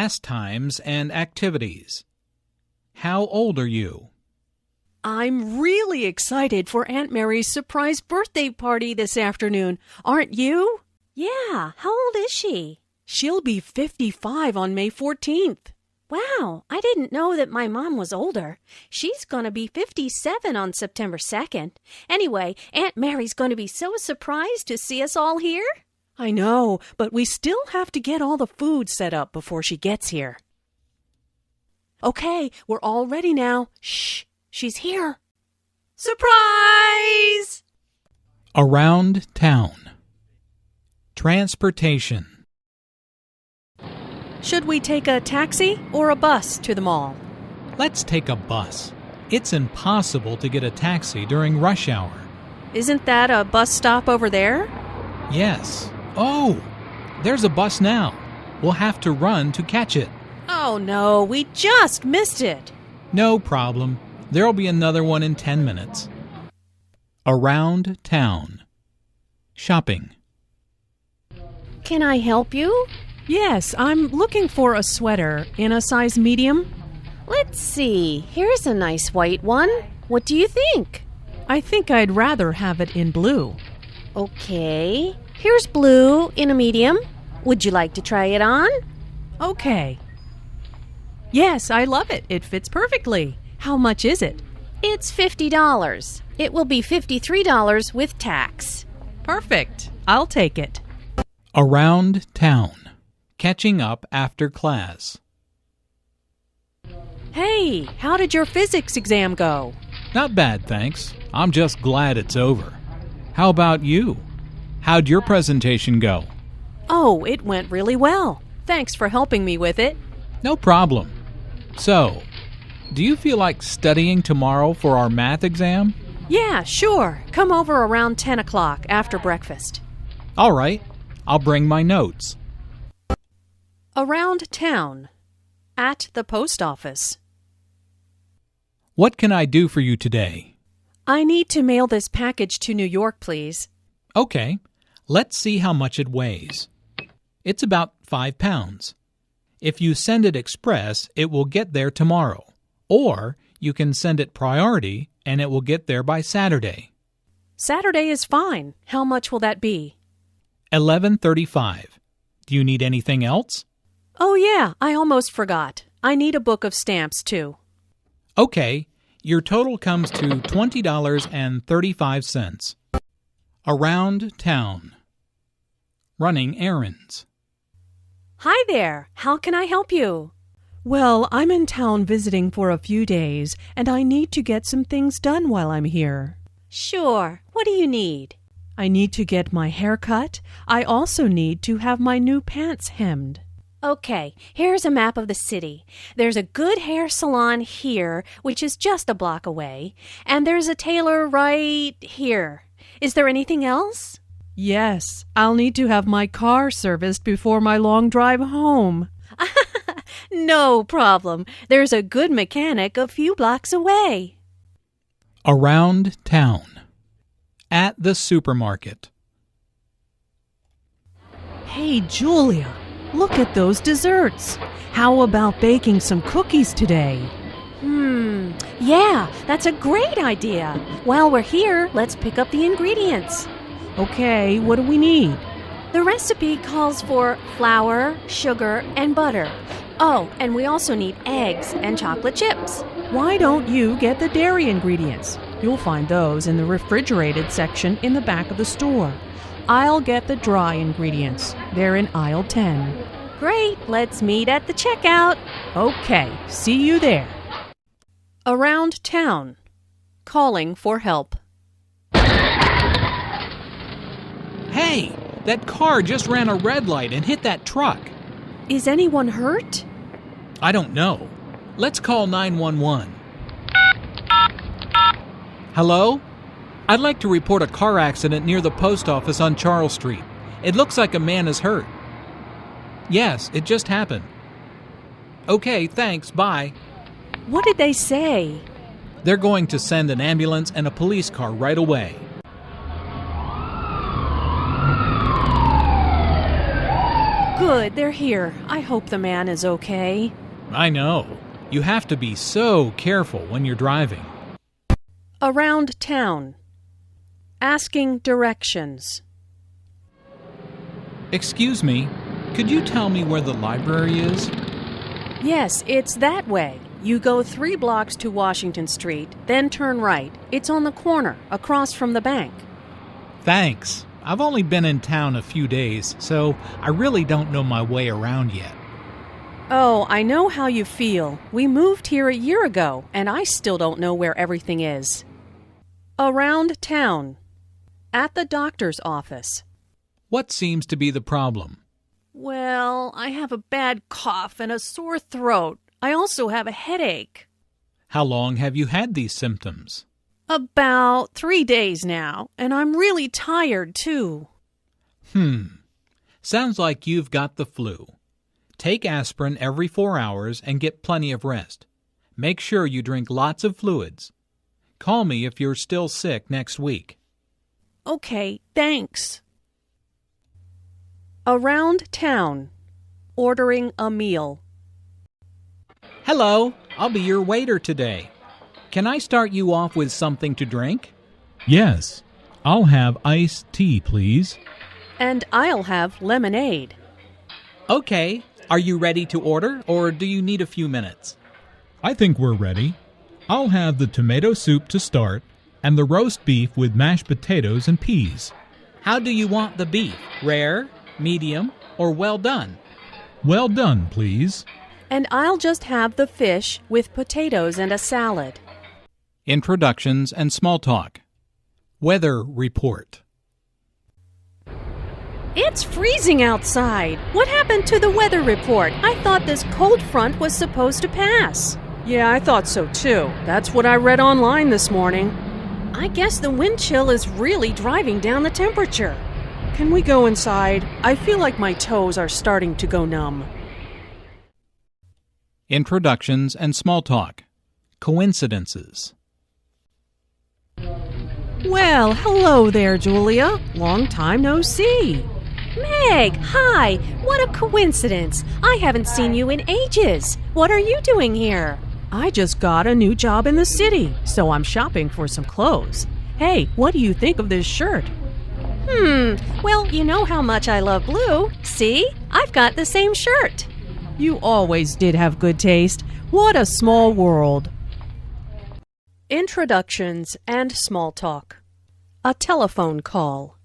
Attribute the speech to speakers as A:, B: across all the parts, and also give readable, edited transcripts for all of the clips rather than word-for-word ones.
A: pastimes and activities. How old are you?
B: I'm really excited for Aunt Mary's surprise birthday party this afternoon. Aren't you?
C: Yeah, how old is she?
B: She'll be 55 on May 14th.
C: Wow, I didn't know that my mom was older. She's going to be 57 on September 2nd. Anyway, Aunt Mary's going to be so surprised to see us all here.
B: I know, but we still have to get all the food set up before she gets here. Okay, we're all ready now. Shh, she's here. Surprise!
A: Around town. Transportation.
B: Should we take a taxi or a bus to the mall?
A: Let's take a bus. It's impossible to get a taxi during rush hour.
B: Isn't that a bus stop over there?
A: Yes. Oh, there's a bus now. We'll have to run to catch it.
B: Oh no, we just missed it.
A: No problem. There'll be another one in 10 minutes. Around town. Shopping.
C: Can I help you?
B: Yes, I'm looking for a sweater in a size medium.
C: Let's see. Here's a nice white one. What do you think?
B: I think I'd rather have it in blue.
C: Okay. Here's blue in a medium. Would you like to try it on?
B: Okay. Yes, I love it. It fits perfectly. How much is it?
C: It's $50. It will be $53 with tax.
B: Perfect. I'll take it.
A: Around town. Catching up after class.
B: Hey, how did your physics exam go?
A: Not bad, thanks. I'm just glad it's over. How about you? How'd your presentation go?
B: Oh, it went really well. Thanks for helping me with it.
A: No problem. So, do you feel like studying tomorrow for our math exam?
B: Yeah, sure. Come over around 10 o'clock after breakfast.
A: All right. I'll bring my notes.
B: Around town. At the post office.
A: What can I do for you today?
B: I need to mail this package to New York, please.
A: Okay. Let's see how much it weighs. It's about 5 pounds. If you send it express, it will get there tomorrow. Or you can send it priority and it will get there by Saturday.
B: Saturday is fine. How much will that be?
A: $11.35. Do you need anything else?
B: Oh yeah, I almost forgot. I need a book of stamps too.
A: Okay, your total comes to $20.35. Around town. Running errands.
B: Hi there. How can I help you? Well, I'm in town visiting for a few days, and I need to get some things done while I'm here.
C: Sure. What do you need?
B: I need to get my hair cut. I also need to have my new pants hemmed.
C: Okay, here's a map of the city. There's a good hair salon here, which is just a block away, and there's a tailor right here. Is there anything else?
B: Yes, I'll need to have my car serviced before my long drive home.
C: No problem. There's a good mechanic a few blocks away.
A: Around town. At the supermarket.
B: Hey, Julia, look at those desserts. How about baking some cookies today?
C: Yeah, that's a great idea. While we're here, let's pick up the ingredients.
B: Okay, what do we need?
C: The recipe calls for flour, sugar, and butter. Oh, and we also need eggs and chocolate chips.
B: Why don't you get the dairy ingredients? You'll find those in the refrigerated section in the back of the store. I'll get the dry ingredients. They're in aisle 10.
C: Great, let's meet at the checkout.
B: Okay, see you there. Around town. Calling for help.
A: Hey, that car just ran a red light and hit that truck.
B: Is anyone hurt?
A: I don't know. Let's call 911. Hello? I'd like to report a car accident near the post office on Charles Street. It looks like a man is hurt. Yes, it just happened. Okay, thanks, bye.
B: What did they say?
A: They're going to send an ambulance and a police car right away.
C: Good, they're here. I hope the man is okay.
A: I know. You have to be so careful when you're driving.
C: Around town. Asking directions.
A: Excuse me, could you tell me where the library is?
C: Yes, it's that way. You go 3 blocks to Washington Street, then turn right. It's on the corner, across from the bank.
A: Thanks. I've only been in town a few days, so I really don't know my way around yet.
C: Oh, I know how you feel. We moved here a year ago, and I still don't know where everything is. Around town. At the doctor's office.
A: What seems to be the problem?
C: Well, I have a bad cough and a sore throat. I also have a headache.
A: How long have you had these symptoms?
C: About 3 days now, and I'm really tired, too.
A: Sounds like you've got the flu. Take aspirin every 4 hours and get plenty of rest. Make sure you drink lots of fluids. Call me if you're still sick next week.
C: Okay, thanks. Around town. Ordering a meal.
A: Hello, I'll be your waiter today. Can I start you off with something to drink?
D: Yes. I'll have iced tea, please.
C: And I'll have lemonade.
A: Okay, are you ready to order, or do you need a few minutes?
D: I think we're ready. I'll have the tomato soup to start, and the roast beef with mashed potatoes and peas.
A: How do you want the beef? Rare, medium, or well done?
D: Well done, please.
C: And I'll just have the fish with potatoes and a salad.
A: Introductions and small talk. Weather report.
C: It's freezing outside. What happened to the weather report? I thought this cold front was supposed to pass.
B: Yeah, I thought so too. That's what I read online this morning.
C: I guess the wind chill is really driving down the temperature.
B: Can we go inside? I feel like my toes are starting to go numb.
A: Introductions and small talk. Coincidences.
B: Well, hello there, Julia. Long time no see.
C: Meg, hi! What a coincidence! I haven't seen you in ages. What are you doing here?
B: I just got a new job in the city, so I'm shopping for some clothes. Hey, what do you think of this shirt?
C: Well, you know how much I love blue. See? I've got the same shirt.
B: You always did have good taste. What a small world.
C: Introductions and small talk. A telephone call.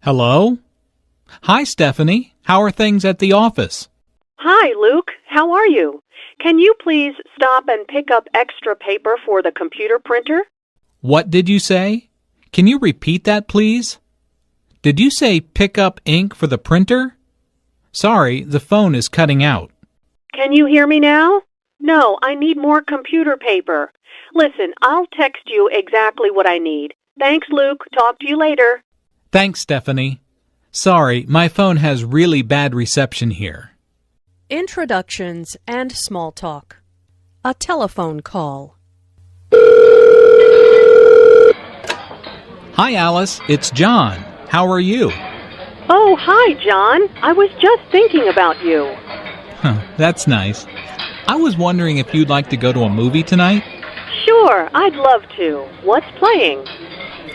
A: Hello? Hi, Stephanie. How are things at the office?
E: Hi, Luke. How are you? Can you please stop and pick up extra paper for the computer printer?
A: What did you say? Can you repeat that, please? Did you say pick up ink for the printer? Sorry, the phone is cutting out.
E: Can you hear me now? No, I need more computer paper. Listen, I'll text you exactly what I need. Thanks, Luke. Talk to you later.
A: Thanks, Stephanie. Sorry, my phone has really bad reception here.
C: Introductions and small talk. A telephone call.
A: Hi, Alice. It's John. How are you?
E: Oh, hi, John. I was just thinking about you.
A: That's nice. I was wondering if you'd like to go to a movie tonight?
E: Sure, I'd love to. What's playing?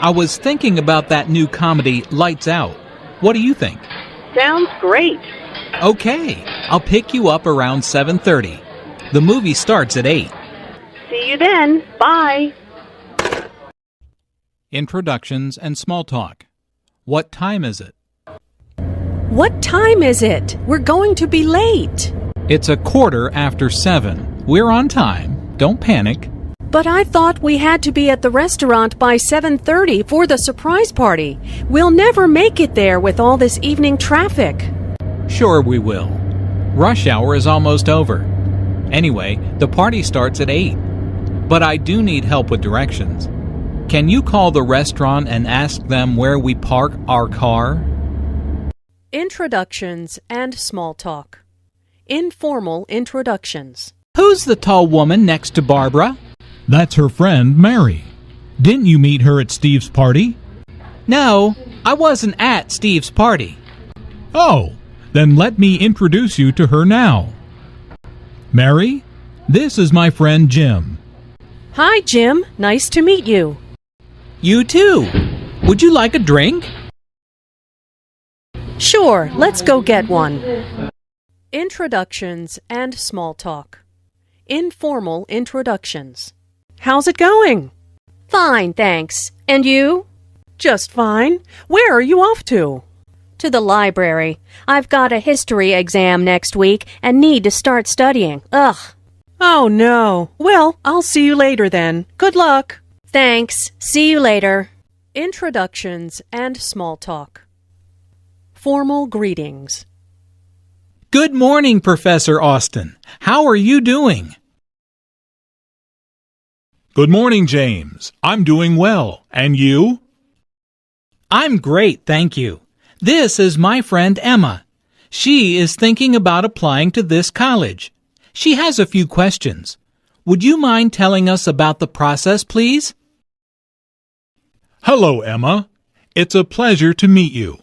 A: I was thinking about that new comedy, Lights Out. What do you think?
E: Sounds great.
A: Okay, I'll pick you up around 7:30. The movie starts at 8.
E: See you then. Bye.
A: Introductions and small talk. What time is it?
C: What time is it? We're going to be late.
A: It's 7:15. We're on time. Don't panic.
C: But I thought we had to be at the restaurant by 7:30 for the surprise party. We'll never make it there with all this evening traffic.
A: Sure we will. Rush hour is almost over. Anyway, the party starts at 8. But I do need help with directions. Can you call the restaurant and ask them where we park our car?
C: Introductions and small talk. Informal introductions.
A: Who's the tall woman next to Barbara?
D: That's her friend, Mary. Didn't you meet her at Steve's party?
A: No, I wasn't at Steve's party.
D: Oh, then let me introduce you to her now. Mary, this is my friend Jim.
B: Hi, Jim. Nice to meet you.
A: You too. Would you like a drink?
B: Sure, let's go get one. Introductions and small talk. Informal introductions. How's it going?
C: Fine, thanks. And you?
B: Just fine. Where are you off to?
C: To the library. I've got a history exam next week and need to start studying. Ugh.
B: Oh, no. Well, I'll see you later then. Good luck.
C: Thanks. See you later.
B: Introductions and small talk. Formal greetings.
A: Good morning, Professor Austin. How are you doing?
D: Good morning, James. I'm doing well. And you?
A: I'm great, thank you. This is my friend Emma. She is thinking about applying to this college. She has a few questions. Would you mind telling us about the process, please?
D: Hello, Emma. It's a pleasure to meet you.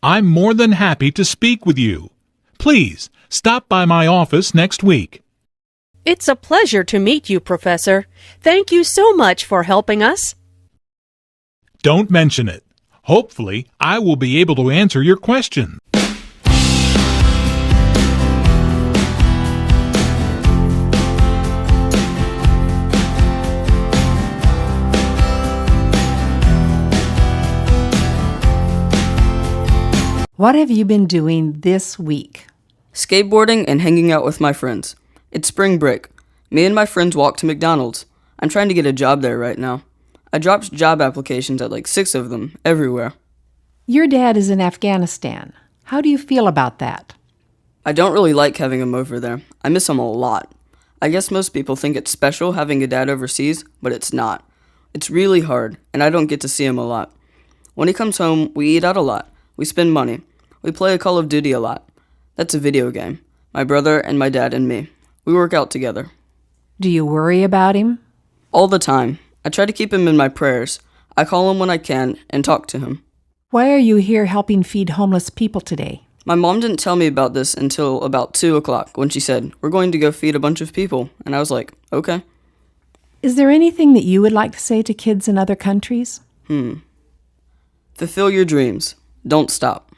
D: I'm more than happy to speak with you. Please, stop by my office next week.
B: It's a pleasure to meet you, Professor. Thank you so much for helping us.
D: Don't mention it. Hopefully, I will be able to answer your question.
F: What have you been doing this week?
G: Skateboarding and hanging out with my friends. It's spring break. Me and my friends walk to McDonald's. I'm trying to get a job there right now. I dropped job applications at like 6 of them, everywhere.
F: Your dad is in Afghanistan. How do you feel about that?
G: I don't really like having him over there. I miss him a lot. I guess most people think it's special having a dad overseas, but it's not. It's really hard, and I don't get to see him a lot. When he comes home, we eat out a lot. We spend money. We play Call of Duty a lot. That's a video game. My brother and my dad and me. We work out together.
F: Do you worry about him?
G: All the time. I try to keep him in my prayers. I call him when I can and talk to him.
F: Why are you here helping feed homeless people today?
G: My mom didn't tell me about this until about 2 o'clock when she said, "We're going to go feed a bunch of people." And I was like, okay.
F: Is there anything that you would like to say to kids in other countries?
G: Fulfill your dreams. Don't stop.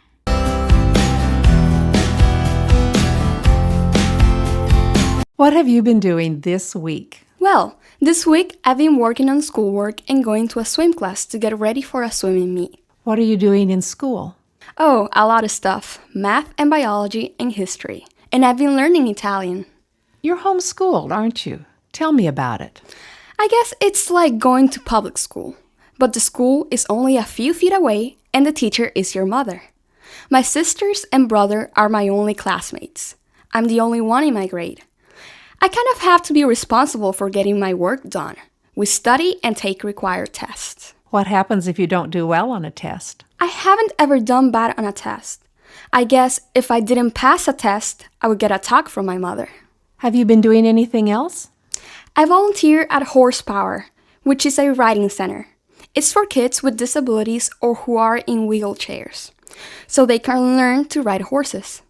F: What have you been doing this week?
H: Well, this week I've been working on schoolwork and going to a swim class to get ready for a swimming meet.
F: What are you doing in school?
H: Oh, a lot of stuff. Math and biology and history. And I've been learning Italian.
F: You're homeschooled, aren't you? Tell me about it.
H: I guess it's like going to public school. But the school is only a few feet away and the teacher is your mother. My sisters and brother are my only classmates. I'm the only one in my grade. I kind of have to be responsible for getting my work done. We study and take required tests.
F: What happens if you don't do well on a test?
H: I haven't ever done bad on a test. I guess if I didn't pass a test, I would get a talk from my mother.
F: Have you been doing anything else?
H: I volunteer at Horsepower, which is a riding center. It's for kids with disabilities or who are in wheelchairs, so they can learn to ride horses.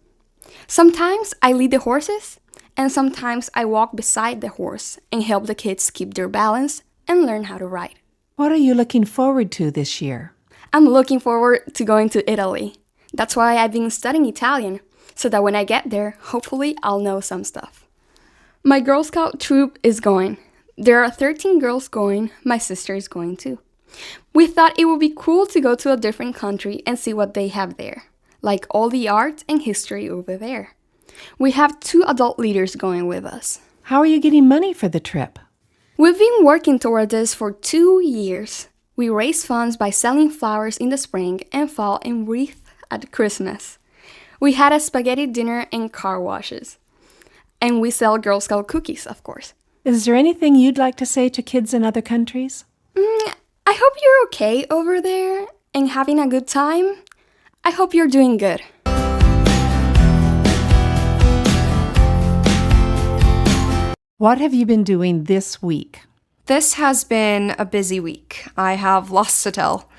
H: Sometimes I lead the horses, and sometimes I walk beside the horse and help the kids keep their balance and learn how to ride.
F: What are you looking forward to this year?
H: I'm looking forward to going to Italy. That's why I've been studying Italian, so that when I get there, hopefully I'll know some stuff. My Girl Scout troop is going. There are 13 girls going. My sister is going too. We thought it would be cool to go to a different country and see what they have there, like all the art and history over there. We have 2 adult leaders going with us.
F: How are you getting money for the trip?
H: We've been working toward this for 2 years. We raise funds by selling flowers in the spring and fall and wreaths at Christmas. We had a spaghetti dinner and car washes. And we sell Girl Scout cookies, of course.
F: Is there anything you'd like to say to kids in other countries?
H: I hope you're okay over there and having a good time. I hope you're doing good.
F: What have you been doing this week?
I: This has been a busy week. I have lots to tell.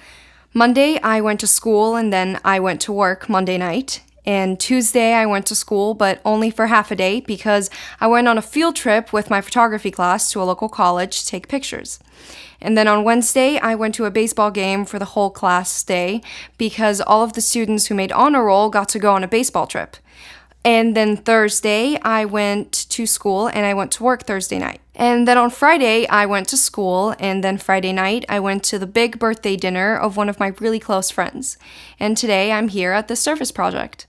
I: Monday, I went to school and then I went to work Monday night. And Tuesday, I went to school, but only for half a day because I went on a field trip with my photography class to a local college to take pictures. And then on Wednesday, I went to a baseball game for the whole class day because all of the students who made honor roll got to go on a baseball trip. And then Thursday, I went to school and I went to work Thursday night. And then on Friday, I went to school, and then Friday night, I went to the big birthday dinner of one of my really close friends. And today, I'm here at the Surface Project.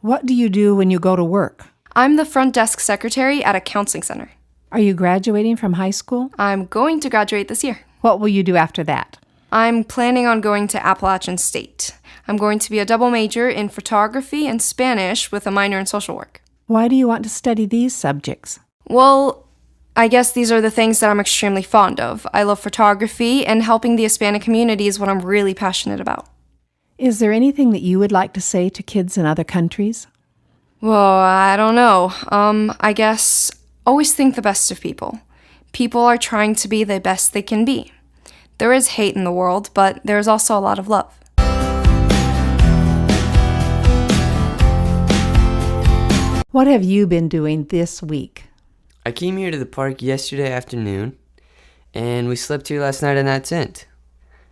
F: What do you do when you go to work?
I: I'm the front desk secretary at a counseling center.
F: Are you graduating from high school?
I: I'm going to graduate this year.
F: What will you do after that?
I: I'm planning on going to Appalachian State. I'm going to be a double major in photography and Spanish with a minor in social work.
F: Why do you want to study these subjects?
I: Well, I guess these are the things that I'm extremely fond of. I love photography, and helping the Hispanic community is what I'm really passionate about.
F: Is there anything that you would like to say to kids in other countries?
I: Well, I don't know. I guess always think the best of people. People are trying to be the best they can be. There is hate in the world, but there's also a lot of love.
F: What have you been doing this week?
J: I came here to the park yesterday afternoon, and we slept here last night in that tent.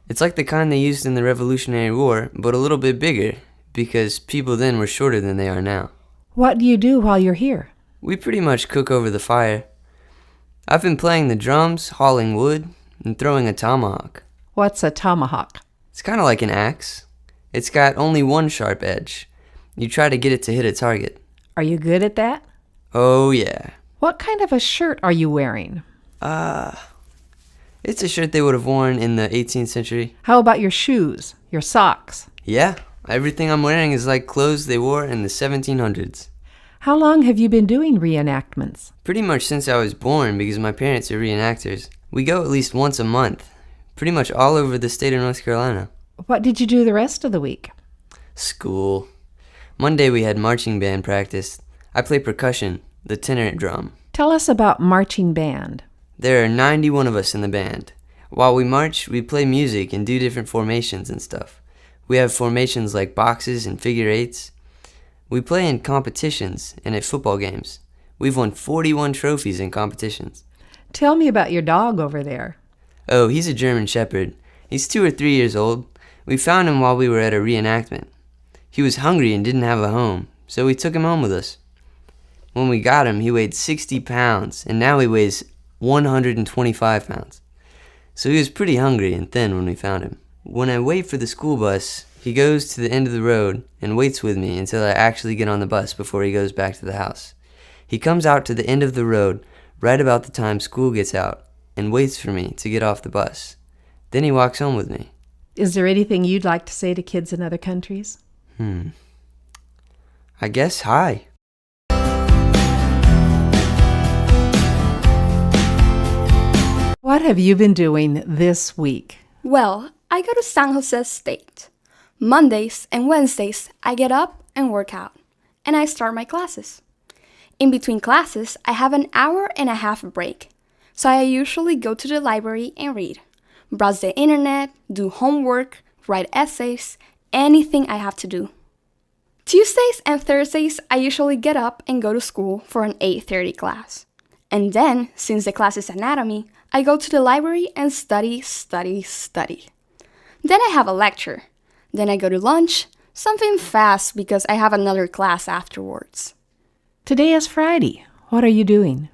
J: It's like the kind they used in the Revolutionary War, but a little bit bigger, because people then were shorter than they are now.
F: What do you do while you're here?
J: We pretty much cook over the fire. I've been playing the drums, hauling wood, and throwing a tomahawk.
F: What's a tomahawk?
J: It's kind of like an axe. It's got only one sharp edge. You try to get it to hit a target.
F: Are you good at that?
J: Oh, yeah.
F: What kind of a shirt are you wearing?
J: It's a shirt they would have worn in the 18th century.
F: How about your shoes, your socks?
J: Yeah, everything I'm wearing is like clothes they wore in the 1700s.
F: How long have you been doing reenactments?
J: Pretty much since I was born, because my parents are reenactors. We go at least once a month, pretty much all over the state of North Carolina.
F: What did you do the rest of the week?
J: School. Monday we had marching band practice. I play percussion, the tenor drum.
F: Tell us about marching band.
J: There are 91 of us in the band. While we march, we play music and do different formations and stuff. We have formations like boxes and figure eights. We play in competitions and at football games. We've won 41 trophies in competitions.
F: Tell me about your dog over there.
J: Oh, he's a German Shepherd. He's 2 or 3 years old. We found him while we were at a reenactment. He was hungry and didn't have a home, so we took him home with us. When we got him, he weighed 60 pounds, and now he weighs 125 pounds. So he was pretty hungry and thin when we found him. When I wait for the school bus, he goes to the end of the road and waits with me until I actually get on the bus before he goes back to the house. He comes out to the end of the road right about the time school gets out and waits for me to get off the bus. Then he walks home with me.
F: Is there anything you'd like to say to kids in other countries?
J: I guess hi.
F: What have you been doing this week?
H: Well, I go to San Jose State. Mondays and Wednesdays, I get up and work out, and I start my classes. In between classes, I have an hour and a half break, so I usually go to the library and read, browse the internet, do homework, write essays, anything I have to do. Tuesdays and Thursdays, I usually get up and go to school for an 8:30 class. And then, since the class is anatomy, I go to the library and study. Then I have a lecture. Then I go to lunch, something fast because I have another class afterwards.
F: Today is Friday. What are you doing?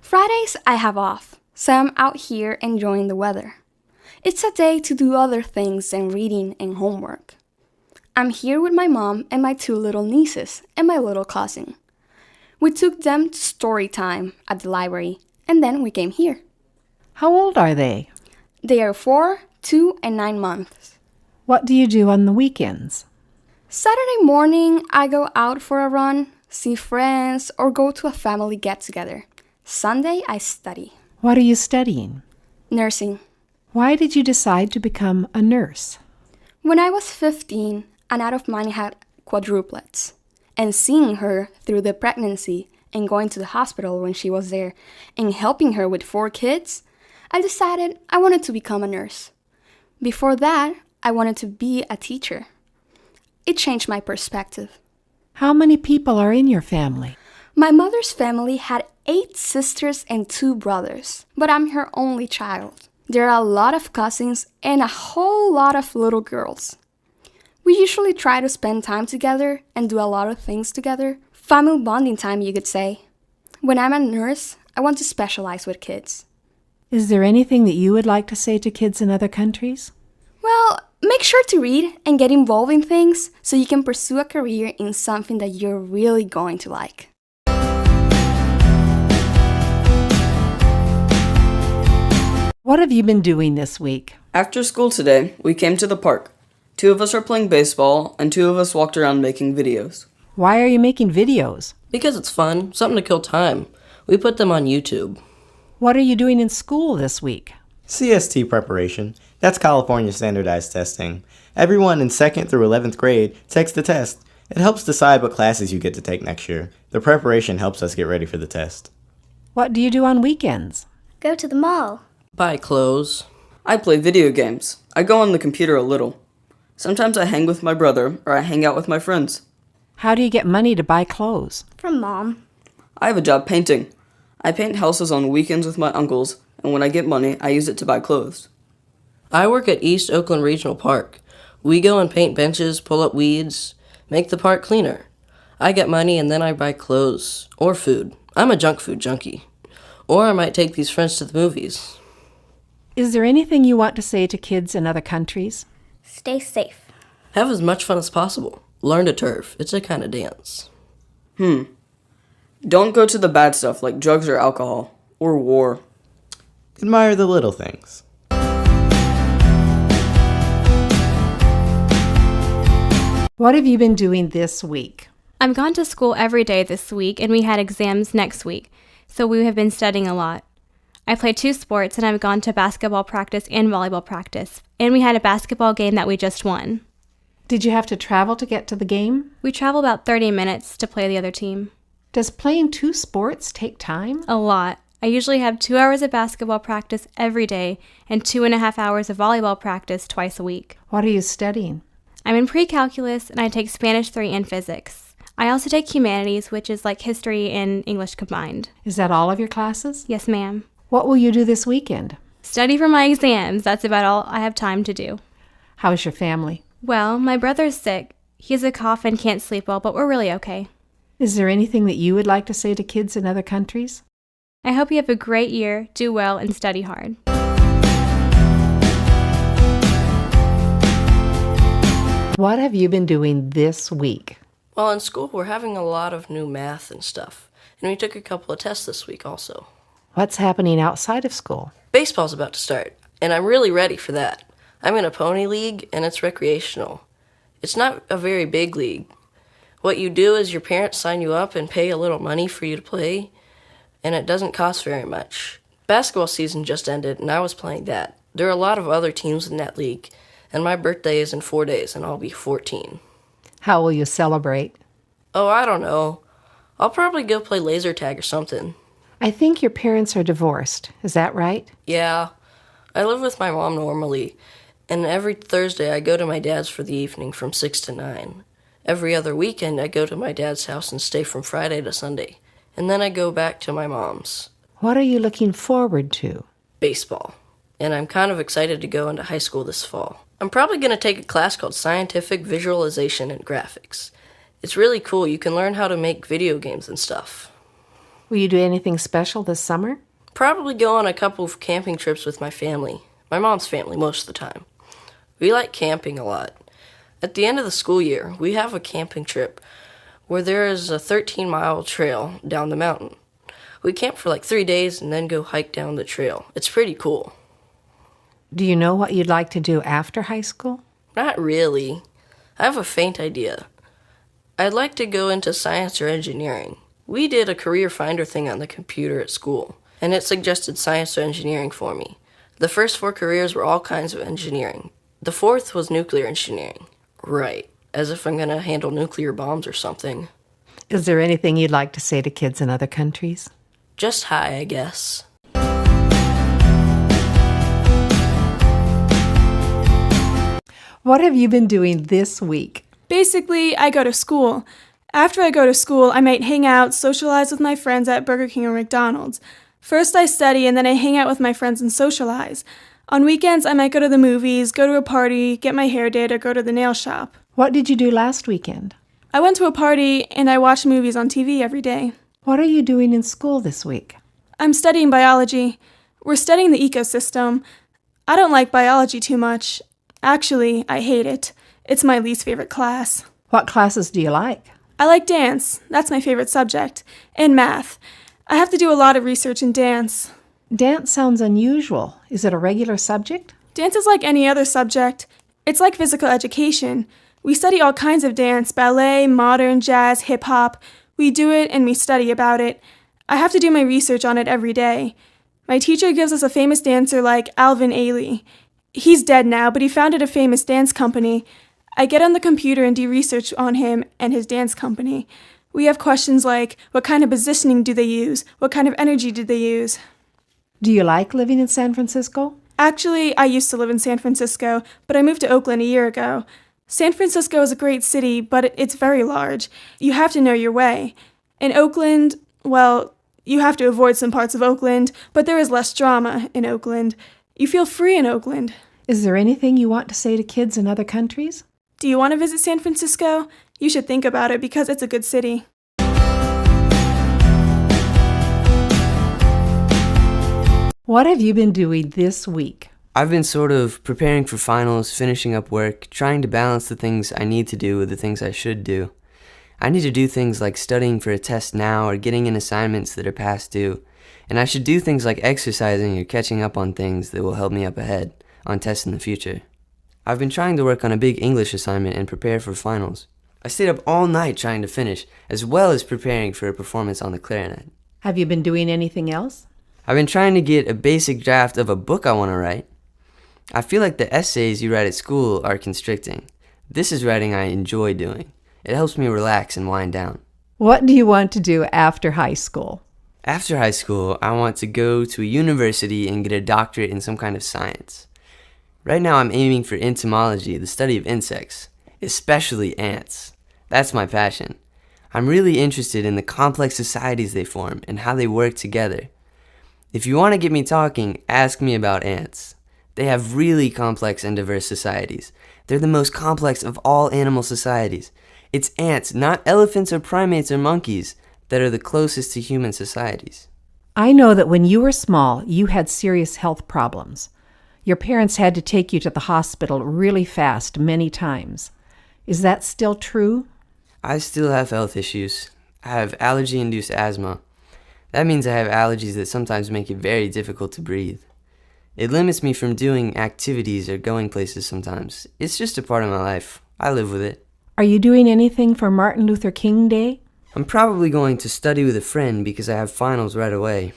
H: Fridays I have off, so I'm out here enjoying the weather. It's a day to do other things than reading and homework. I'm here with my mom and my 2 little nieces and my little cousin. We took them to story time at the library, and then we came here.
F: How old are they?
H: They are 4, 2, and 9 months.
F: What do you do on the weekends?
H: Saturday morning, I go out for a run, see friends, or go to a family get-together. Sunday, I study.
F: What are you studying?
H: Nursing.
F: Why did you decide to become a nurse?
H: When I was 15, an aunt of mine had quadruplets. And seeing her through the pregnancy and going to the hospital when she was there and helping her with 4 kids, I decided I wanted to become a nurse. Before that, I wanted to be a teacher. It changed my perspective.
F: How many people are in your family?
H: My mother's family had 8 sisters and 2 brothers, but I'm her only child. There are a lot of cousins and a whole lot of little girls. We usually try to spend time together and do a lot of things together. Family bonding time, you could say. When I'm a nurse, I want to specialize with kids.
F: Is there anything that you would like to say to kids in other countries?
H: Well, make sure to read and get involved in things so you can pursue a career in something that you're really going to like.
F: What have you been doing this week?
G: After school today, we came to the park. 2 of us are playing baseball, and 2 of us walked around making videos.
F: Why are you making videos?
K: Because it's fun, something to kill time. We put them on YouTube.
F: What are you doing in school this week?
L: CST preparation. That's California Standardized Testing. Everyone in 2nd through 11th grade takes the test. It helps decide what classes you get to take next year. The preparation helps us get ready for the test.
F: What do you do on weekends?
M: Go to the mall.
K: Buy clothes.
G: I play video games. I go on the computer a little. Sometimes I hang with my brother, or I hang out with my friends.
F: How do you get money to buy clothes?
M: From Mom.
G: I have a job painting. I paint houses on weekends with my uncles, and when I get money, I use it to buy clothes.
K: I work at East Oakland Regional Park. We go and paint benches, pull up weeds, make the park cleaner. I get money and then I buy clothes or food. I'm a junk food junkie. Or I might take these friends to the movies.
F: Is there anything you want to say to kids in other countries?
M: Stay safe.
K: Have as much fun as possible. Learn to turf. It's a kind of dance.
G: Don't go to the bad stuff like drugs or alcohol, or war.
L: Admire the little things.
F: What have you been doing this week?
N: I'm gone to school every day this week, and we had exams next week, so we have been studying a lot. I play 2 sports, and I've gone to basketball practice and volleyball practice, and we had a basketball game that we just won.
F: Did you have to travel to get to the game?
N: We travel about 30 minutes to play the other team.
F: Does playing 2 sports take time?
N: A lot. I usually have 2 hours of basketball practice every day and 2.5 hours of volleyball practice twice a week.
F: What are you studying?
N: I'm in pre-calculus, and I take Spanish 3 and physics. I also take humanities, which is like history and English combined.
F: Is that all of your classes?
N: Yes, ma'am.
F: What will you do this weekend?
N: Study for my exams. That's about all I have time to do.
F: How's your family?
N: Well, my brother's sick. He has a cough and can't sleep well, but we're really okay.
F: Is there anything that you would like to say to kids in other countries?
N: I hope you have a great year, do well, and study hard.
F: What have you been doing this week?
K: Well, in school, we're having a lot of new math and stuff. And we took a couple of tests this week also.
F: What's happening outside of school?
K: Baseball's about to start, and I'm really ready for that. I'm in a pony league, and it's recreational. It's not a very big league. What you do is your parents sign you up and pay a little money for you to play, and it doesn't cost very much. Basketball season just ended, and I was playing that. There are a lot of other teams in that league, and my birthday is in 4 days, and I'll be 14.
F: How will you celebrate?
K: Oh, I don't know. I'll probably go play laser tag or something.
F: I think your parents are divorced. Is that right?
K: Yeah. I live with my mom normally, and every Thursday I go to my dad's for the evening from 6 to 9. Every other weekend I go to my dad's house and stay from Friday to Sunday, and then I go back to my mom's.
F: What are you looking forward to?
K: Baseball. And I'm kind of excited to go into high school this fall. I'm probably going to take a class called Scientific Visualization and Graphics. It's really cool. You can learn how to make video games and stuff.
F: Will you do anything special this summer?
K: Probably go on a couple of camping trips with my family. My mom's family most of the time. We like camping a lot. At the end of the school year, we have a camping trip where there is a 13-mile trail down the mountain. We camp for like 3 days and then go hike down the trail. It's pretty cool.
F: Do you know what you'd like to do after high school?
K: Not really. I have a faint idea. I'd like to go into science or engineering. We did a career finder thing on the computer at school, and it suggested science or engineering for me. The first 4 careers were all kinds of engineering. The 4th was nuclear engineering. Right, as if I'm going to handle nuclear bombs or something.
F: Is there anything you'd like to say to kids in other countries?
K: Just hi, I guess.
F: What have you been doing this week?
O: Basically, I go to school. After I go to school, I might hang out, socialize with my friends at Burger King or McDonald's. First I study and then I hang out with my friends and socialize. On weekends, I might go to the movies, go to a party, get my hair did, or go to the nail shop.
F: What did you do last weekend?
O: I went to a party and I watched movies on TV every day.
F: What are you doing in school this week?
O: I'm studying biology. We're studying the ecosystem. I don't like biology too much. Actually, I hate it. It's my least favorite class.
F: What classes do you like?
O: I like dance. That's my favorite subject. And math. I have to do a lot of research in dance.
F: Dance sounds unusual. Is it a regular subject?
O: Dance is like any other subject. It's like physical education. We study all kinds of dance, ballet, modern, jazz, hip-hop. We do it and we study about it. I have to do my research on it every day. My teacher gives us a famous dancer like Alvin Ailey. He's dead now, but he founded a famous dance company. I get on the computer and do research on him and his dance company. We have questions like, what kind of positioning do they use? What kind of energy do they use?
F: Do you like living in San Francisco?
O: Actually, I used to live in San Francisco, but I moved to Oakland a year ago. San Francisco is a great city, but it's very large. You have to know your way. In Oakland, well, you have to avoid some parts of Oakland, but there is less drama in Oakland. You feel free in Oakland.
F: Is there anything you want to say to kids in other countries?
O: Do you want to visit San Francisco? You should think about it because it's a good city.
F: What have you been doing this week?
J: I've been sort of preparing for finals, finishing up work, trying to balance the things I need to do with the things I should do. I need to do things like studying for a test now or getting in assignments that are past due. And I should do things like exercising or catching up on things that will help me up ahead on tests in the future. I've been trying to work on a big English assignment and prepare for finals. I stayed up all night trying to finish, as well as preparing for a performance on the clarinet.
F: Have you been doing anything else?
J: I've been trying to get a basic draft of a book I want to write. I feel like the essays you write at school are constricting. This is writing I enjoy doing. It helps me relax and wind down.
F: What do you want to do after high school?
J: After high school, I want to go to a university and get a doctorate in some kind of science. Right now I'm aiming for entomology, the study of insects, especially ants. That's my passion. I'm really interested in the complex societies they form and how they work together. If you want to get me talking, ask me about ants. They have really complex and diverse societies. They're the most complex of all animal societies. It's ants, not elephants or primates or monkeys, that are the closest to human societies.
F: I know that when you were small, you had serious health problems. Your parents had to take you to the hospital really fast many times. Is that still true?
J: I still have health issues. I have allergy-induced asthma. That means I have allergies that sometimes make it very difficult to breathe. It limits me from doing activities or going places sometimes. It's just a part of my life. I live with it.
F: Are you doing anything for Martin Luther King Day?
J: I'm probably going to study with a friend because I have finals right away.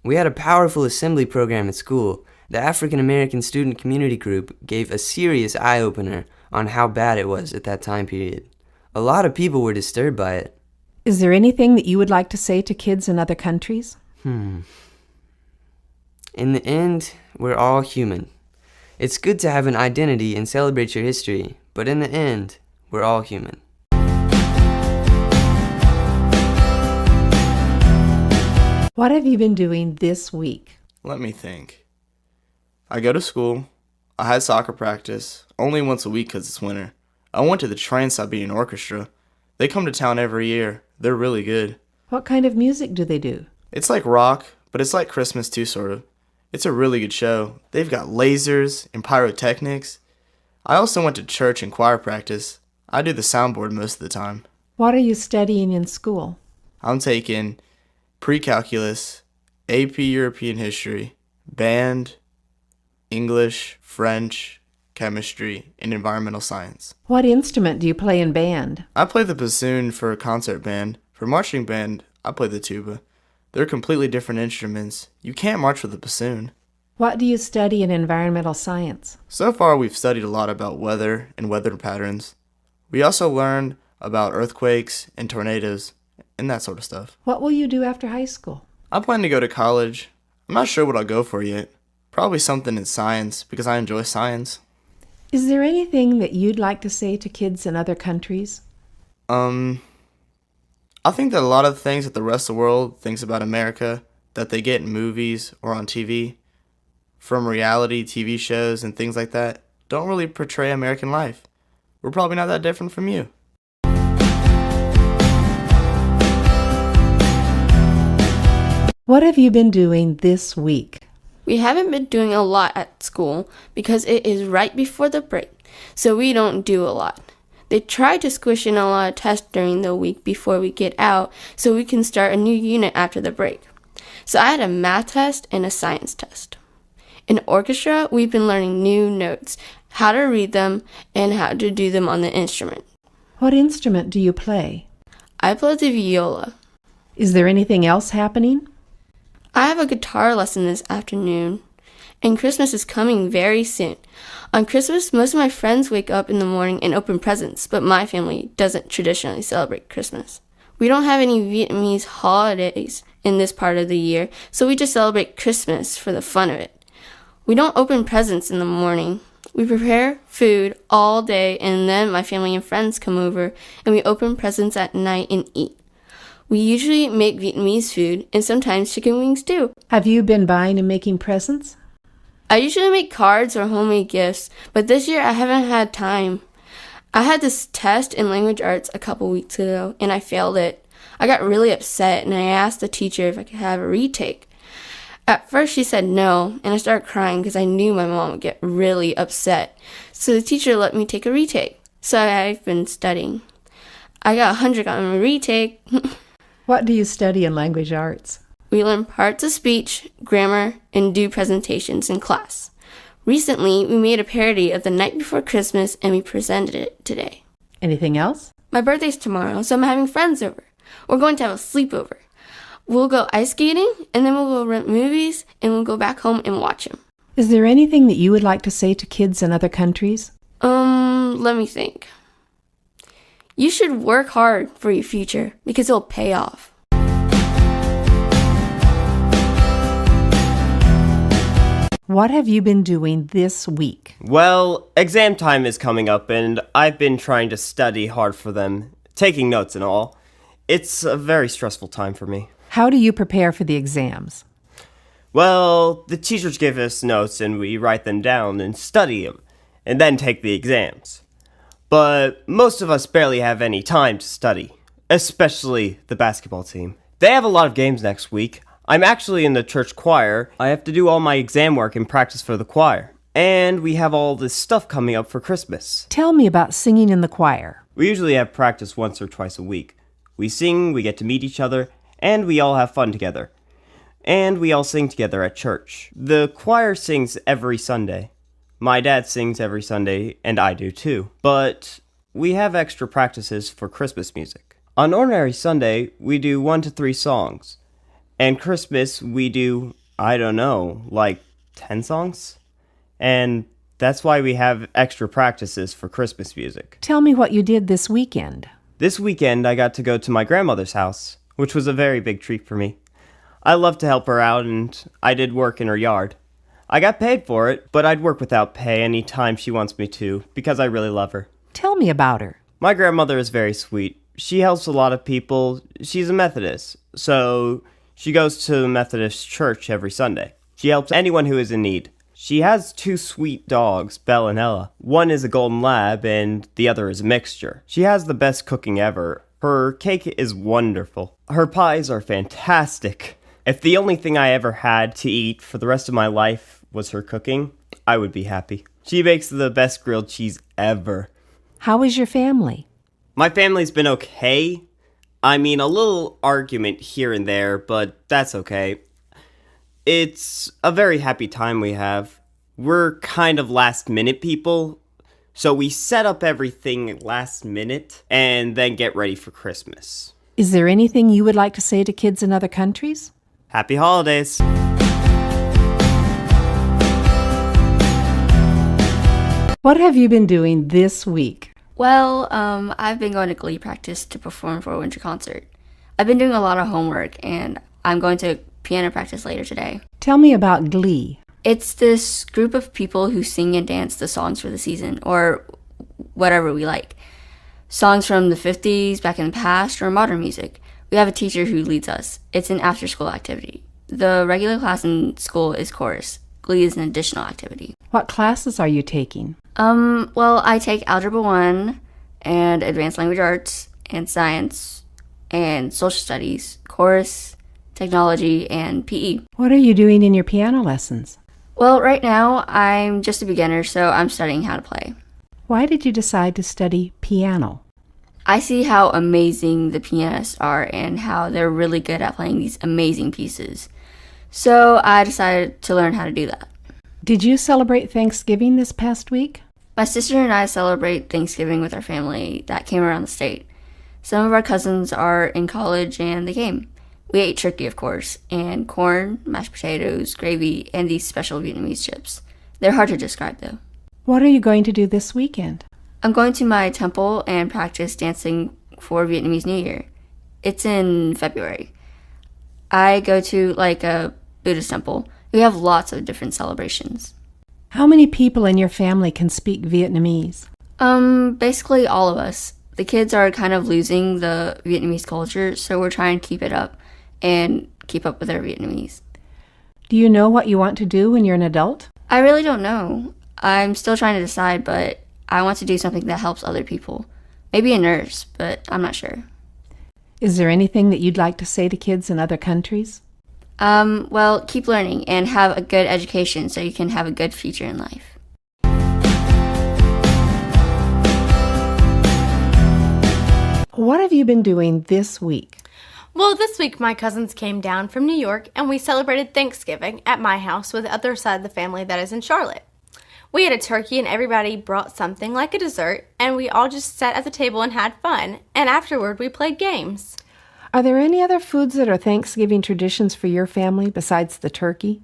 J: We had a powerful assembly program at school. The African American Student Community Group gave a serious eye-opener on how bad it was at that time period. A lot of people were disturbed by it.
F: Is there anything that you would like to say to kids in other countries?
J: In the end, we're all human. It's good to have an identity and celebrate your history, but in the end, we're all human.
F: What have you been doing this week?
P: Let me think. I go to school. I had soccer practice, only once a week because it's winter. I went to the Trans-Siberian Orchestra. They come to town every year. They're really good.
F: What kind of music do they do?
P: It's like rock, but it's like Christmas too, sort of. It's a really good show. They've got lasers and pyrotechnics. I also went to church and choir practice. I do the soundboard most of the time.
F: What are you studying in school?
P: I'm taking pre-calculus, AP European history, band, English, French, chemistry, and environmental science.
F: What instrument do you play in band?
P: I play the bassoon for a concert band. For marching band, I play the tuba. They're completely different instruments. You can't march with a bassoon.
F: What do you study in environmental science?
P: So far, we've studied a lot about weather and weather patterns. We also learned about earthquakes and tornadoes and that sort of stuff.
F: What will you do after high school?
P: I plan to go to college. I'm not sure what I'll go for yet. Probably something in science because I enjoy science.
F: Is there anything that you'd like to say to kids in other countries?
P: I think that a lot of things that the rest of the world thinks about America that they get in movies or on TV, from reality TV shows and things like that, don't really portray American life. We're probably not that different from you.
F: What have you been doing this week?
Q: We haven't been doing a lot at school because it is right before the break, so we don't do a lot. They try to squish in a lot of tests during the week before we get out so we can start a new unit after the break. So I had a math test and a science test. In orchestra, we've been learning new notes, how to read them, and how to do them on the instrument.
F: What instrument do you play?
Q: I play the viola.
F: Is there anything else happening?
Q: I have a guitar lesson this afternoon, and Christmas is coming very soon. On Christmas, most of my friends wake up in the morning and open presents, but my family doesn't traditionally celebrate Christmas. We don't have any Vietnamese holidays in this part of the year, so we just celebrate Christmas for the fun of it. We don't open presents in the morning. We prepare food all day, and then my family and friends come over, and we open presents at night and eat. We usually make Vietnamese food and sometimes chicken wings too.
F: Have you been buying and making presents?
Q: I usually make cards or homemade gifts, but this year I haven't had time. I had this test in language arts a couple weeks ago and I failed it. I got really upset and I asked the teacher if I could have a retake. At first she said no, and I started crying because I knew my mom would get really upset. So the teacher let me take a retake. So I've been studying. I got 100 on my retake.
F: What do you study in language arts?
Q: We learn parts of speech, grammar, and do presentations in class. Recently, we made a parody of The Night Before Christmas and we presented it today.
F: Anything else?
Q: My birthday's tomorrow, so I'm having friends over. We're going to have a sleepover. We'll go ice skating, and then we'll go rent movies, and we'll go back home and watch them.
F: Is there anything that you would like to say to kids in other countries?
Q: Let me think. You should work hard for your future because it'll pay off.
F: What have you been doing this week?
R: Well, exam time is coming up and I've been trying to study hard for them, taking notes and all. It's a very stressful time for me.
F: How do you prepare for the exams?
R: Well, the teachers give us notes and we write them down and study them, and then take the exams. But most of us barely have any time to study, especially the basketball team. They have a lot of games next week. I'm actually in the church choir. I have to do all my exam work and practice for the choir. And we have all this stuff coming up for Christmas.
F: Tell me about singing in the choir.
R: We usually have practice once or twice a week. We sing, we get to meet each other, and we all have fun together. And we all sing together at church. The choir sings every Sunday. My dad sings every Sunday, and I do too. But we have extra practices for Christmas music. On ordinary Sunday, we do 1 to 3 songs. And Christmas, we do, like 10 songs? And that's why we have extra practices for Christmas music.
F: Tell me what you did this weekend.
R: This weekend, I got to go to my grandmother's house, which was a very big treat for me. I love to help her out, and I did work in her yard. I got paid for it, but I'd work without pay any time she wants me to, because I really love her.
F: Tell me about her.
R: My grandmother is very sweet. She helps a lot of people. She's a Methodist, so she goes to the Methodist church every Sunday. She helps anyone who is in need. She has 2 sweet dogs, Belle and Ella. One is a golden lab, and the other is a mixture. She has the best cooking ever. Her cake is wonderful. Her pies are fantastic. If the only thing I ever had to eat for the rest of my life was her cooking, I would be happy. She makes the best grilled cheese ever.
F: How is your family?
R: My family's been okay. I mean, a little argument here and there, but that's okay. It's a very happy time we have. We're kind of last-minute people, so we set up everything last minute and then get ready for Christmas.
F: Is there anything you would like to say to kids in other countries?
R: Happy holidays!
F: What have you been doing this week?
H: Well, I've been going to Glee practice to perform for a winter concert. I've been doing a lot of homework, and I'm going to piano practice later today.
F: Tell me about Glee.
Q: It's this group of people who sing and dance the songs for the season, or whatever we like. Songs from the 50s, back in the past, or modern music. We have a teacher who leads us. It's an after-school activity. The regular class in school is chorus. Glee is an additional activity.
F: What classes are you taking?
Q: Well, I take Algebra 1 and Advanced Language Arts and Science and Social Studies, Chorus, Technology, and PE.
F: What are you doing in your piano lessons?
Q: Well, right now, I'm just a beginner, so I'm studying how to play.
F: Why did you decide to study piano?
Q: I see how amazing the pianists are and how they're really good at playing these amazing pieces. So I decided to learn how to do that.
F: Did you celebrate Thanksgiving this past week?
Q: My sister and I celebrate Thanksgiving with our family that came around the state. Some of our cousins are in college and they came. We ate turkey, of course, and corn, mashed potatoes, gravy, and these special Vietnamese chips. They're hard to describe, though.
F: What are you going to do this weekend?
Q: I'm going to my temple and practice dancing for Vietnamese New Year. It's in February. I go to a Buddhist temple. We have lots of different celebrations.
F: How many people in your family can speak Vietnamese?
Q: Basically all of us. The kids are kind of losing the Vietnamese culture, so we're trying to keep it up and keep up with our Vietnamese.
F: Do you know what you want to do when you're an adult?
Q: I really don't know. I'm still trying to decide, but I want to do something that helps other people. Maybe a nurse, but I'm not sure.
F: Is there anything that you'd like to say to kids in other countries?
Q: Well, keep learning and have a good education so you can have a good future in life.
F: What have you been doing this week?
S: Well, this week my cousins came down from New York and we celebrated Thanksgiving at my house with the other side of the family that is in Charlotte. We had a turkey and everybody brought something like a dessert and we all just sat at the table and had fun, and afterward we played games.
F: Are there any other foods that are Thanksgiving traditions for your family besides the turkey?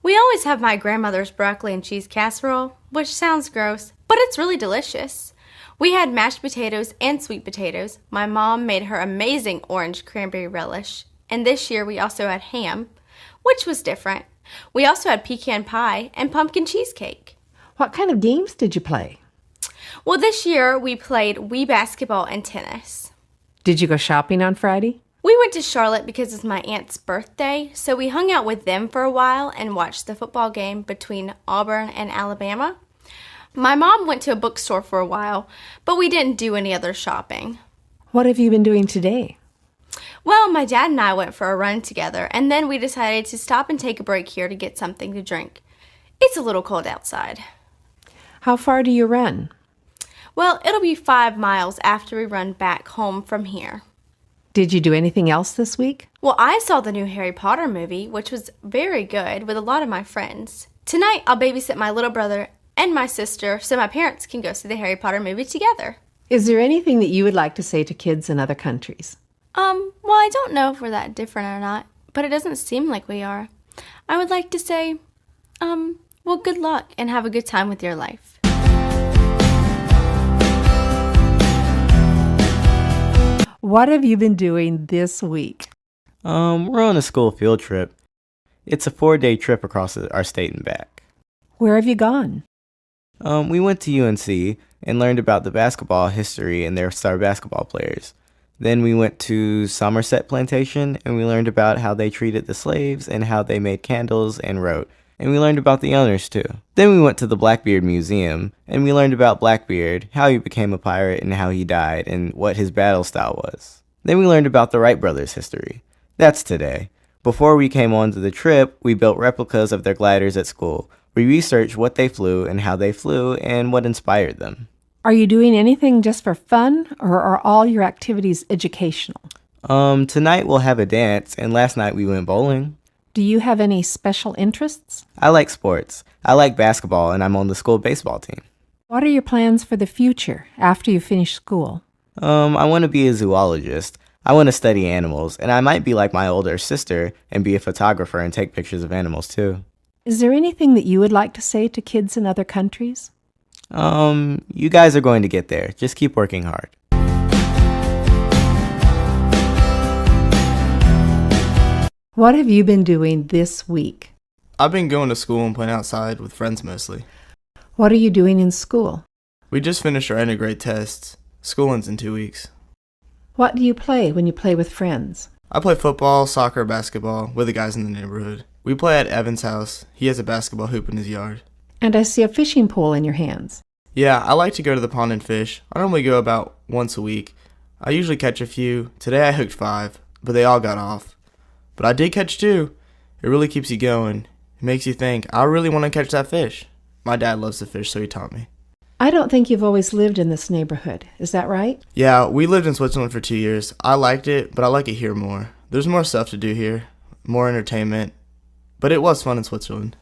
S: We always have my grandmother's broccoli and cheese casserole, which sounds gross, but it's really delicious. We had mashed potatoes and sweet potatoes. My mom made her amazing orange cranberry relish, and this year we also had ham, which was different. We also had pecan pie and pumpkin cheesecake.
F: What kind of games did you play?
S: Well, this year we played Wii basketball and tennis.
F: Did you go shopping on Friday?
S: We went to Charlotte because it's my aunt's birthday, so we hung out with them for a while and watched the football game between Auburn and Alabama. My mom went to a bookstore for a while, but we didn't do any other shopping.
F: What have you been doing today?
S: Well, my dad and I went for a run together, and then we decided to stop and take a break here to get something to drink. It's a little cold outside.
F: How far do you run?
S: Well, it'll be 5 miles after we run back home from here.
F: Did you do anything else this week?
S: Well, I saw the new Harry Potter movie, which was very good, with a lot of my friends. Tonight, I'll babysit my little brother and my sister so my parents can go see the Harry Potter movie together.
F: Is there anything that you would like to say to kids in other countries?
S: Well, I don't know if we're that different or not, but it doesn't seem like we are. I would like to say, well, good luck and have a good time with your life.
F: What have you been doing this week?
L: We're on a school field trip. It's a 4-day trip across our state and back.
F: Where have you gone?
L: We went to UNC and learned about the basketball history and their star basketball players. Then we went to Somerset Plantation and we learned about how they treated the slaves and how they made candles and wrote. And we learned about the owners too. Then we went to the Blackbeard Museum and we learned about Blackbeard, how he became a pirate and how he died and what his battle style was. Then we learned about the Wright brothers' history. That's today. Before we came on to the trip, we built replicas of their gliders at school. We researched what they flew and how they flew and what inspired them.
F: Are you doing anything just for fun, or are all your activities educational?
L: Tonight we'll have a dance, and last night we went bowling.
F: Do you have any special interests?
L: I like sports. I like basketball, and I'm on the school baseball team.
F: What are your plans for the future after you finish school?
L: I want to be a zoologist. I want to study animals, and I might be like my older sister and be a photographer and take pictures of animals too.
F: Is there anything that you would like to say to kids in other countries?
L: You guys are going to get there. Just keep working hard.
F: What have you been doing this week?
P: I've been going to school and playing outside with friends mostly.
F: What are you doing in school?
P: We just finished our end-of-grade tests. School ends in 2 weeks.
F: What do you play when you play with friends?
P: I play football, soccer, basketball with the guys in the neighborhood. We play at Evan's house. He has a basketball hoop in his yard.
F: And I see a fishing pole in your hands.
P: Yeah, I like to go to the pond and fish. I normally go about once a week. I usually catch a few. Today I hooked 5, but they all got off. But I did catch 2. It really keeps you going. It makes you think, I really want to catch that fish. My dad loves to fish, so he taught me.
F: I don't think you've always lived in this neighborhood. Is that right?
P: Yeah, we lived in Switzerland for 2 years. I liked it, but I like it here more. There's more stuff to do here, more entertainment. But it was fun in Switzerland.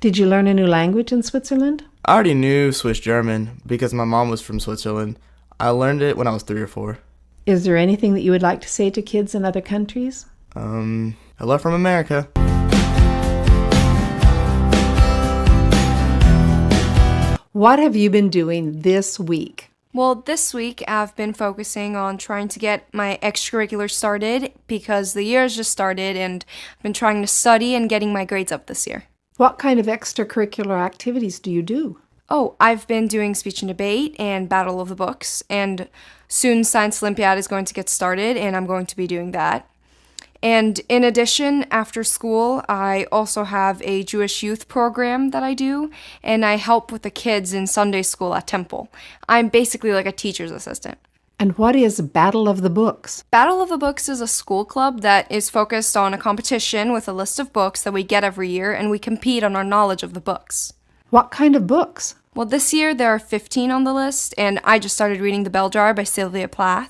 F: Did you learn a new language in Switzerland?
P: I already knew Swiss German because my mom was from Switzerland. I learned it when I was 3 or 4.
F: Is there anything that you would like to say to kids in other countries?
P: Hello from America.
F: What have you been doing this week?
I: Well, this week I've been focusing on trying to get my extracurriculars started because the year has just started and I've been trying to study and getting my grades up this year.
F: What kind of extracurricular activities do you do?
I: Oh, I've been doing speech and debate and Battle of the Books, and soon Science Olympiad is going to get started and I'm going to be doing that. And in addition, after school, I also have a Jewish youth program that I do, and I help with the kids in Sunday school at Temple. I'm basically like a teacher's assistant.
F: And what is Battle of the Books?
I: Battle of the Books is a school club that is focused on a competition with a list of books that we get every year, and we compete on our knowledge of the books.
F: What kind of books?
I: Well, this year there are 15 on the list, and I just started reading The Bell Jar by Sylvia Plath.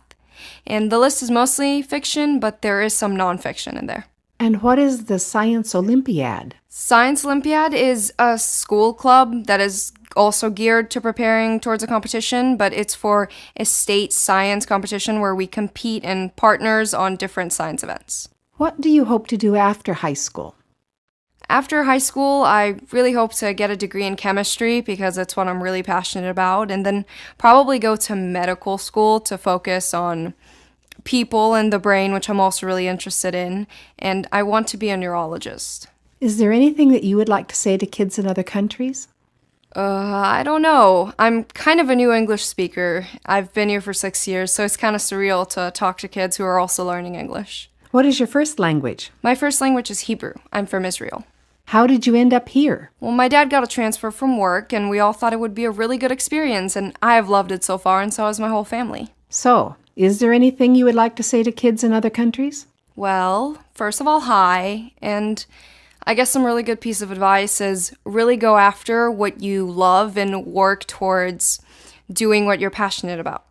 I: And the list is mostly fiction, but there is some nonfiction in there.
F: And what is the Science Olympiad?
I: Science Olympiad is a school club that is also geared to preparing towards a competition, but it's for a state science competition where we compete in partners on different science events.
F: What do you hope to do after high school?
I: After high school, I really hope to get a degree in chemistry because it's what I'm really passionate about, and then probably go to medical school to focus on people and the brain, which I'm also really interested in, and I want to be a neurologist.
F: Is there anything that you would like to say to kids in other countries?
I: I don't know. I'm kind of a new English speaker. I've been here for 6 years, so it's kind of surreal to talk to kids who are also learning English.
F: What is your first language?
I: My first language is Hebrew. I'm from Israel.
F: How did you end up here?
I: Well, my dad got a transfer from work, and we all thought it would be a really good experience, and I have loved it so far, and so has my whole family.
F: So, is there anything you would like to say to kids in other countries?
I: Well, first of all, hi, and I guess some really good piece of advice is really go after what you love and work towards doing what you're passionate about.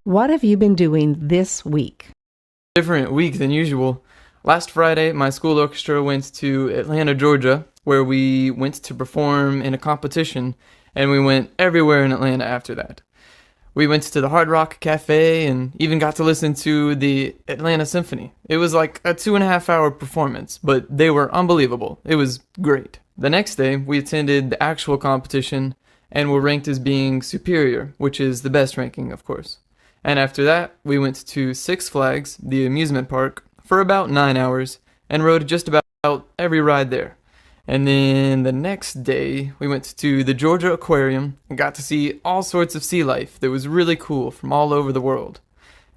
F: What have you been doing this week?
T: Different week than usual. Last Friday, my school orchestra went to Atlanta, Georgia, where we went to perform in a competition, and we went everywhere in Atlanta after that. We went to the Hard Rock Cafe and even got to listen to the Atlanta Symphony. It was like a 2.5-hour performance, but they were unbelievable. It was great. The next day, we attended the actual competition and were ranked as being superior, which is the best ranking, of course. And after that, we went to Six Flags, the amusement park, for about 9 hours and rode just about every ride there. And then the next day, we went to the Georgia Aquarium and got to see all sorts of sea life that was really cool from all over the world.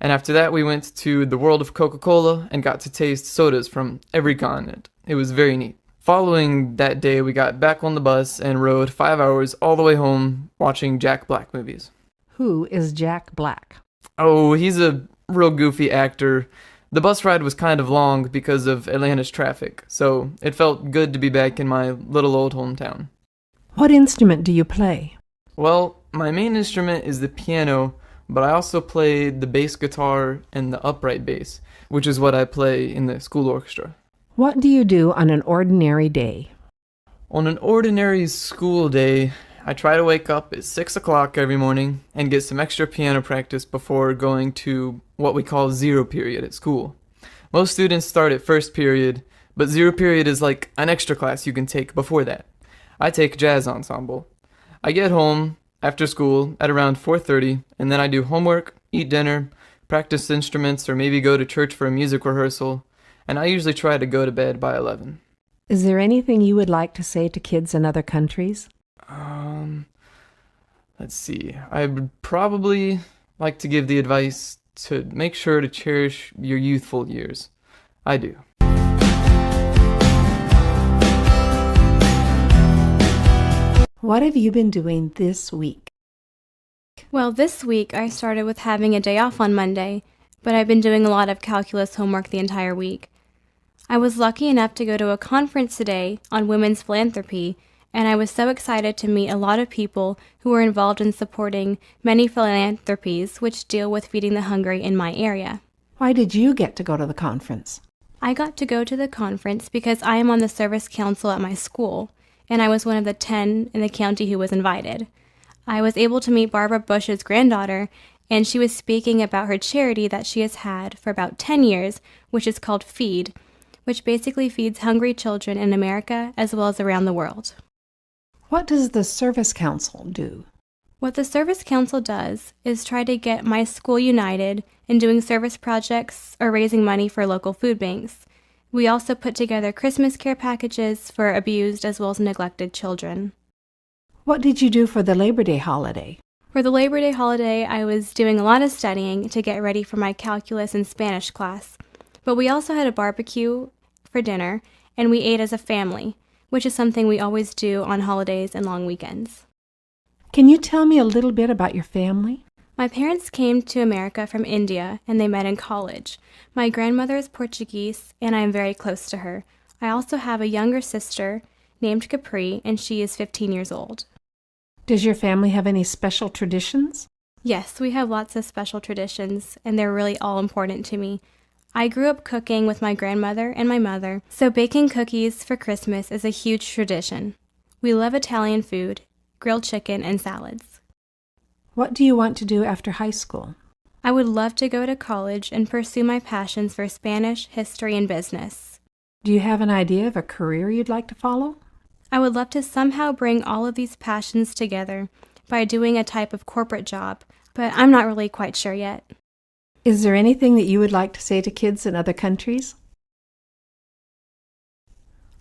T: And after that, we went to the World of Coca-Cola and got to taste sodas from every continent. It was very neat. Following that day, we got back on the bus and rode 5 hours all the way home watching Jack Black movies.
F: Who is Jack Black?
T: Oh, he's a real goofy actor. The bus ride was kind of long because of Atlanta's traffic, so it felt good to be back in my little old hometown.
F: What instrument do you play?
T: Well, my main instrument is the piano, but I also play the bass guitar and the upright bass, which is what I play in the school orchestra.
F: What do you do on an ordinary day?
T: On an ordinary school day, I try to wake up at 6 o'clock every morning and get some extra piano practice before going to what we call zero period at school. Most students start at first period, but zero period is like an extra class you can take before that. I take jazz ensemble. I get home after school at around 4:30, and then I do homework, eat dinner, practice instruments, or maybe go to church for a music rehearsal, and I usually try to go to bed by 11.
F: Is there anything you would like to say to kids in other countries?
T: Let's see. I would probably like to give the advice to make sure to cherish your youthful years. I do.
F: What have you been doing this week?
N: Well, this week I started with having a day off on Monday, but I've been doing a lot of calculus homework the entire week. I was lucky enough to go to a conference today on women's philanthropy, and I was so excited to meet a lot of people who are involved in supporting many philanthropies which deal with feeding the hungry in my area.
F: Why did you get to go to the conference?
N: I got to go to the conference because I am on the service council at my school, and I was one of the 10 in the county who was invited. I was able to meet Barbara Bush's granddaughter, and she was speaking about her charity that she has had for about 10 years, which is called FEED, which basically feeds hungry children in America as well as around the world.
F: What does the Service Council do?
N: What the Service Council does is try to get my school united in doing service projects or raising money for local food banks. We also put together Christmas care packages for abused as well as neglected children.
F: What did you do for the Labor Day holiday?
N: For the Labor Day holiday, I was doing a lot of studying to get ready for my calculus and Spanish class. But we also had a barbecue for dinner, and we ate as a family, which is something we always do on holidays and long weekends.
F: Can you tell me a little bit about your family?
N: My parents came to America from India, and they met in college. My grandmother is Portuguese, and I am very close to her. I also have a younger sister named Capri, and she is 15 years old.
F: Does your family have any special traditions?
N: Yes, we have lots of special traditions, and they're really all important to me. I grew up cooking with my grandmother and my mother, so baking cookies for Christmas is a huge tradition. We love Italian food, grilled chicken, and salads.
F: What do you want to do after high school?
N: I would love to go to college and pursue my passions for Spanish, history, and business.
F: Do you have an idea of a career you'd like to follow?
N: I would love to somehow bring all of these passions together by doing a type of corporate job, but I'm not really quite sure yet.
F: Is there anything that you would like to say to kids in other countries?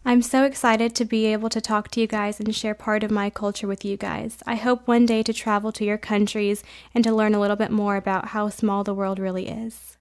N: I'm so excited to be able to talk to you guys and share part of my culture with you guys. I hope one day to travel to your countries and to learn a little bit more about how small the world really is.